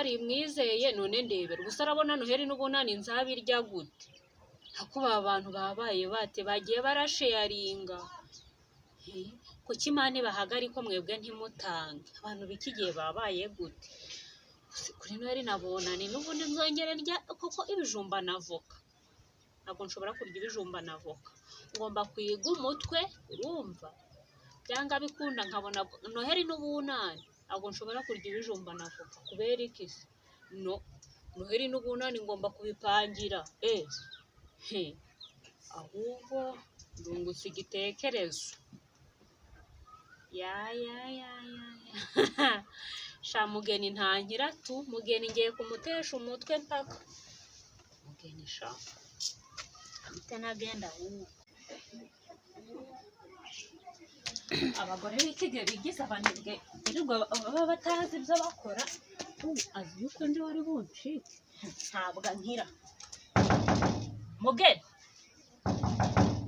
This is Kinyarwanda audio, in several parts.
bari mwizeye none ndebera gusa arabona Noheri N'ubunani nzabirya gute hakuba abantu babaye bate bagiye barasharinga kuki Imana bahagariko mwebwe ntimutange abantu bikigiye babaye gute kuri Noheri N'ubunani n'ubundi nzongere rya kuko ibijumba navoka ntabwo nshobora kurya ibijumba navoka ngomba kwiga umutwe urumva byanga bikunda nkabona Noheri N'ubunani ntabwo nshobora kurya ibijumba navoka kubera iki no Noheri N'ubunani ngomba kubipangira ahubwo ndungutse igitekerezo ya sha mugeni ntankira tu mugeni ngiye kumutesha umutwe mpaka mugeni sha nagenda abagore b'ikigihe bigize abanebwe birirwa baba batazi ibyo bakora azi yuko ndi wari buncike ntabwo nkira mugeni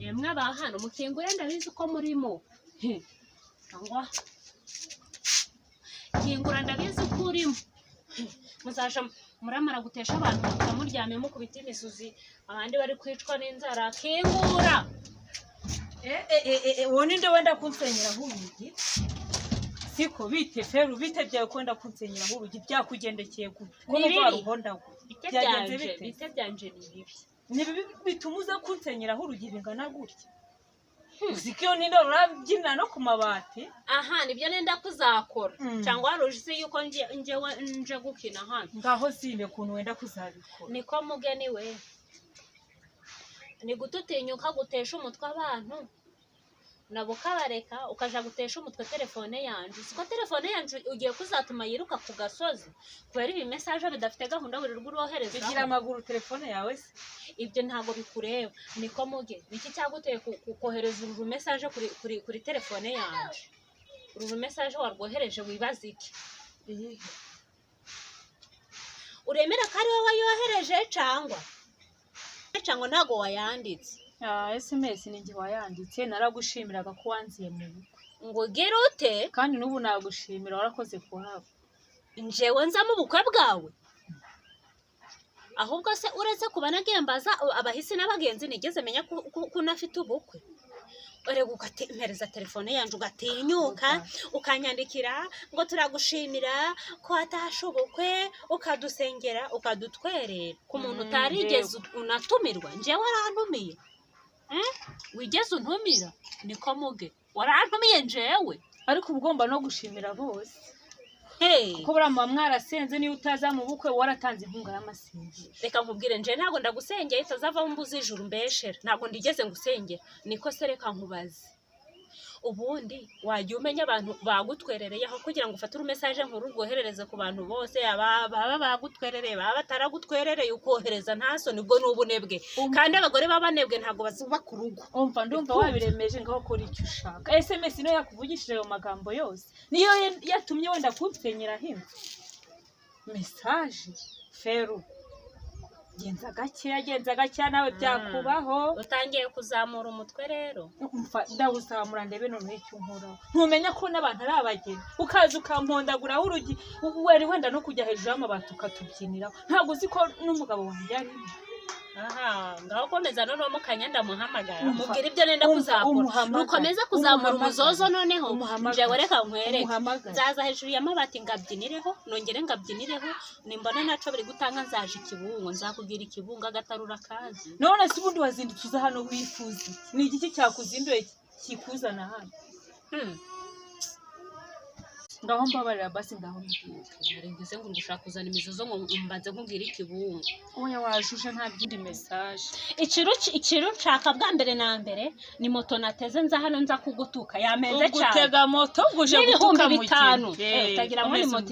yemwe abahano mukingure ndabizi uko murimo cyangwa kingura ndabizi uko urimo muzaje muramara gutesha abantu mukamuryame mukubita imisuzi abandi bari kwicwa n'inzara kingura wone nde wenda kunsenyera urugi siko bite Feru bite byawe kwenda kunsenyera urugi byakugendekeye gute ko nuvaruhonda bite byanje ni bibi bitumuza kunsenyera urugi bingana gutya uzikiyo nindo urabyina no ku mabati aha nibyo nenda kuzakora cyangwa warujise yuko nje gukina hano ngaho sime kuntu wenda kuzabikora niko mugeni we ni gututinyuka gutesha umutwe abantu nabo kabareka ukaja gutesha umutwe telefone yanje siko telefone yanje ugiye kuzatuma yiruka ku gasozi kubera ibi message bidafite gahunda buri rw'urohereza bigira amaguru telefone yawe se ibyo ntago bikureba niko muge biki cyaguteye kohereza uru message kuri telefone yanje uru message warwohereje wibaza iki uremera ko ari wowe wayohereje cyangwa ntago wayanditse SMS ninjye wayanditse naragushimiraga ko wanziye mu bukwe ngo gerute kandi nubu nagushimira warakoze kuhaba njewe nza mu bukwe bwawe ahubwo se uretse kuba nagembaza abahisi n'abagenzi nigeze menya ko nafite ubukwe urego ugatempereza telefone yanje ugatinyuka ukanyandikira ngo turagushimira ko watashe ubukwe ukadusengera ukadutwerera ku muntu utarigeze unatumirwa njewe warantumiye wigeze untumira niko muge warantumiye njewe ariko ugomba no gushimira bose ko buramba mwarasenze niyo utaza mu bukwe waratanze inkunga y'amasengesho reka nkubwire nje ntago ndagusengeye itazava mu mbuzi ijuru mbeshera ntago ndigeze ngusengera niko se reka nkubaze ubundi wajya umenya abantu bagutwerereye aho kugira ngo ufate urumessage nkuru rwoherereze ku bantu bose baba bagutwerereye baba bataragutwerereye ukohereza ntaso nibwo n'ubunebwe kandi abagore babanebwe ntago bazuba ku rugo ndumva wabiremeje ngaho kora icyo ushaka SMS no yakuvugishije ayo magambo yose niyo yatumye wenda kunsenyera hino message Feru genza gake nawe byakubaho utangiye kuzamura umutwe rero ndawusamura ndebe none icyo nkuraho ntumenya ko n'abantu ari abageni ukaza ukampondagura urugi wari wenda no kujya hejuru y'amabati ukatubyiniraho ntabwo uzi ko n'umugabo wanjye ari aha ngaho komeza none mukanya ndamuhamagara mubwira ibyo nenda kuzakora rukomeza kuzamura umuzozo noneho njewe reka nkwereke nzaza hejuru y'amabati ngabyinireho nongere ngabyinireho nimbona naco biri gutanga nzaje ikibungo nzakugira ikibungo agatarura kazi none se ubundi wazindutse uza hano wifuza ni igiki cyakuzinduye kikuzana hano ngaho mbabarira basi ngaho ngize ngo ngushaka kuzana imizozo ngo mbanze nkubwira ikibungo oya wajuje nta byindi message ikiru nshaka bwa mbere na mbere ni moto nateze nza hano nza kugutuka yameze cyane gutega moto nguje gutuka mu bitanu utagira ngo ni moto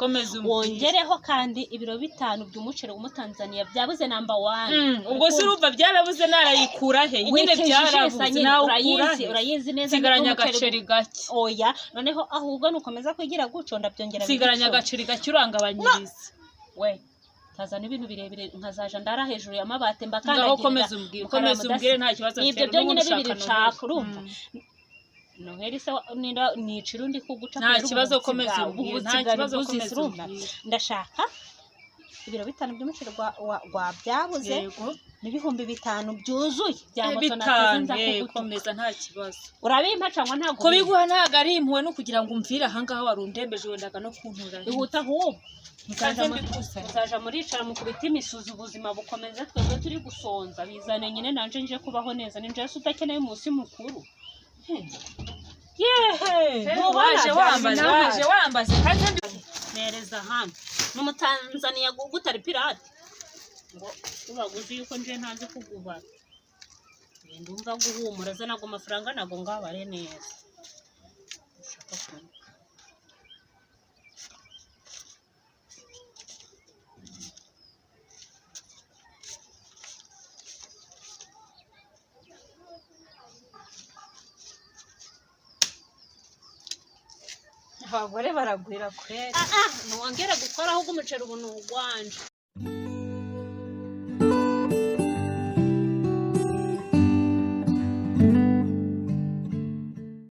komeza wongereho kandi ibiro bitanu by'umucere w'umutanzania byabuze number 1 ubwo se urumva byarabuze narayikura he nyine byarabuze nawe urayizi neza sigaranya agaceri gake oya noneho ahubwo nukomeza kwigira guco ndabyongera sigaranya agaceri gake urangabanyiriza we tazana ibintu birebire nkazaja ndara hejuru y'amabate mbakanda ngaho komeza umbwire nta kibazo ibyo byonyine bibiri nshaka urumva Noheri se nicira undi kuguca nta kibazo komeza nta kibazo komeza ndashaka ibiro 5 by'umuceri gwa byabuze n'ibihumbi 5 byuzuye byamaso natezenza komeza nta kibazo urabimpa cyangwa ntago ko biguha ntago ari impuwe no kugira ngo umvire ahangaha warundembeje wendaga no kuntura ihuta ahubwo muzaja muricara mukubita imisuzi ubuzima bukomeza twebwe turi gusonza bizane nyine nanje nje kubaho neza ninje udakeneye umunsi mukuru yehe waje wambaze kandi nereza hano n'umutanzania gutari pirate ngo ubaguzi yuko nje ntanze kuguba ndumva guhumura zanago amafaranga nago ngabare neza ushaka ko abagore baragwira kwera ntiwongere gukora ahubwo umuceri ubu ni ugwanje